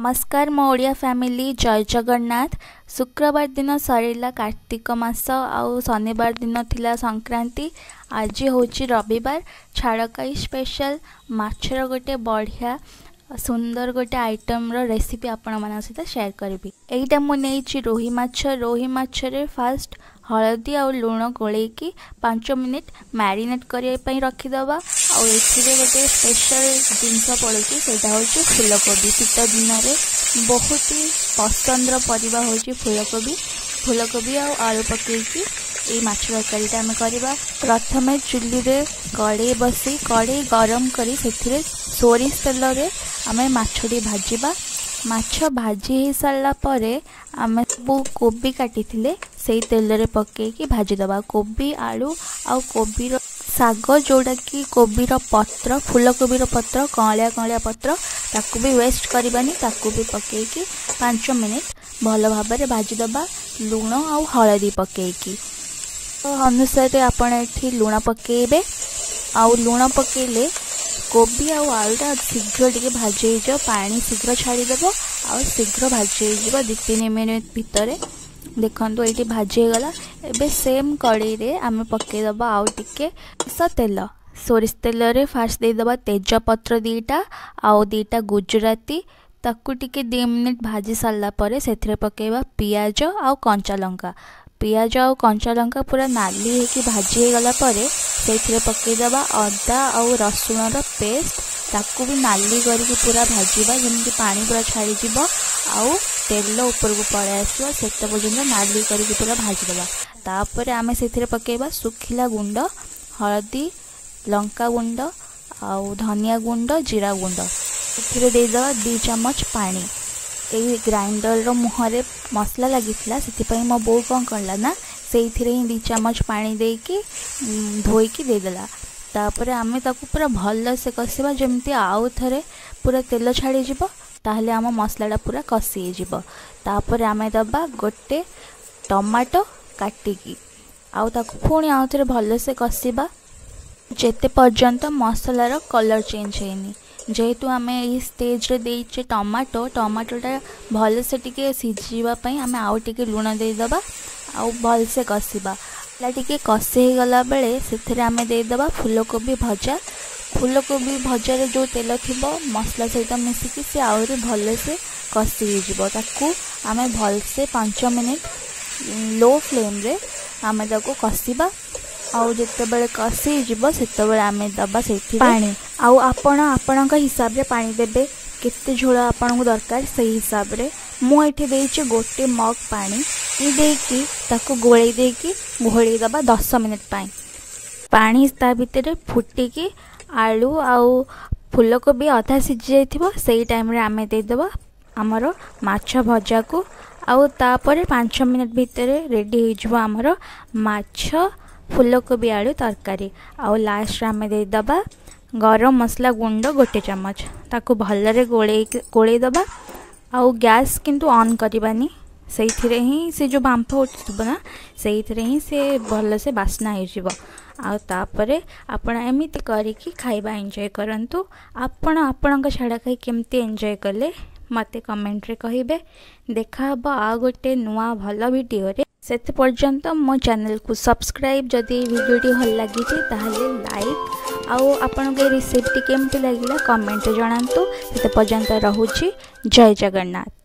नमस्कार मो ओडिया फैमिली जय जगन्नाथ। शुक्रवार दिन सरिला कार्तिक मास आउ शनिवार दिन थिला संक्रांति। आज होची रविवार छाड़काई स्पेशल माछर गोटे बढ़िया सुंदर गोटे आइटम रो रेसिपी आपण मन सहित शेयर करबी। एइटा मु नेइची रोही माछ रे फास्ट हलदी और लुण गोलेकी 5 मिनिट मैरिनेट करने पई रखी दबा। और एथिरे गोटे स्पेशल जिनस पड़ुची सेटा होची फूलकोबी। शीत दिन रे बहुत ही पसंदर परिबा होची फूलकोबी और आलू पकेकी ए माछ तरकारीटा आम करवा। प्रथमे चुली रे कड़े बसी कड़े गरम करी सेथिरे सोरिष तेल रे आमे माछटी भाजिबा। माछ भाजी हो सारा पर आम सब कोबी काटी से तेल रे पकेकी भाजी दबा। कोबी आलू आ कोबीर साग जोड़ा कि कोबीर पत्र फूलकोबीर पत्र कलिया पत्र ताकू भी वेस्ट करबानी ताकू भी पकेकी 5 मिनिट भल भाव में भाजी दबा। लुण आ हलदी पकेकी अनुसार आपण एठी लुण पकेबे। आउ लुण पकेले कोबी आउ आलूटा शीघ्र टे भाजी हो पानी शीघ्र छाड़ीदेव आ शीघ्र भाजी हो 2-3 मिनिट भितर देखो ये भाजी गला। एबे सेम कड़े रे आम पकईदबा आउ टिके तेल सोरिष तेल रे फास्ट देदबा तेजपत्र 2टा आउ 2टा गुजराती ताकू टिके 2 मिनिट भाजी सारा पर से पकेबा पियाज आउ कंचा लंका। पियाज आउ कंचा लंका पूरा नाली होकि भाजी गला पर से पकईदबा अदा आउ रसुण पेस्ट ताकू भी नाली करके पूरा भाजवा जमी पानी पूरा छाड़ी आउ तेल ऊपर को पड़े आसो से पर्यटन नाली करके पूरा भाजीदबा। तापर आम से पकेबा सुखिला गुंड हलदी लंका गुंड आउ धनिया गुंड जीरा गुंड से देदबा 2 चम्मच पानी। ये ग्राइंडर मुहरे मसला लगी से मो बो कौन करला ना से ही 2 चम्मच पानी देकी धोईकी देदेला। तापर आमे ताकू पूरा भल से कषा जमती आउ थे पूरा तेल छाड़ी जीव ताहले आम मसलाटा पूरा कषि जीव। तापर आमे दबा गोटे टमाटो काटिकी आउ ताकू पुणी आउ थे भल से कषा जेते पर्यंत मसलार कलर चेंज हैनी। जेहेतु आम ये स्टेज रे देइचे टमाटोटा भल से टिके सिझीवाई आम आउ टिके लुण देदबा आउ भल से कषा टिके कषि गला बेले से आम देदबा फूलकोबी भजा रे जो तेल थी मसला सहित मिसिकी सी आहरी भल से कषि ताकू आम भल से 5 मिनिट लो फ्लेम रे आम ताकू कषा आउ जिते बड़े कषि से आम दबा से पानी आउ आपण हिसाब रे पानी देबे केते झोल आपन को दरकार से हिसाब रे मु एठी देइचे गोटे मग पानी ई देकी ताकू गोळई देकी घोळई दबा 10 मिनिट पानी ता भितर फुटिकी आलू आउ फूलकोबी अधा सिझी जाइथिबो सेही टाइम रे आमे दे देबा हमरो माछ भजा को आउ तापर 5 मिनिट भितर रेडी हो जिवो हमरो माछ फूलकोबी आलू तरकारी। आउ लास्ट आमे दे दबा गरम मसला गुंड 1 चम्मच ताकू भलरे गोळई दबा। आउ गैस किंतु ऑन करबानी से ही जो बांफ उठिबो ना से ही से भल से बास्ना हो जिवो। आ तापरे आपण एमिति करिकी खाइबा एंजॉय करंतु। आपण छाड़ा खाई केमती एंजॉय कले मते कमेंट रे कहिबे। देखा हबो आ गोटे नुआ भल वीडियो रे सेते पर्यंत मो चैनल को सब्सक्राइब जदि वीडियो भल लगी ताहले लाइक आउ आपण के रेसिपी केमती लागिला कमेंट जणांतु। सेते पर्यंत रहूची जय जगन्नाथ।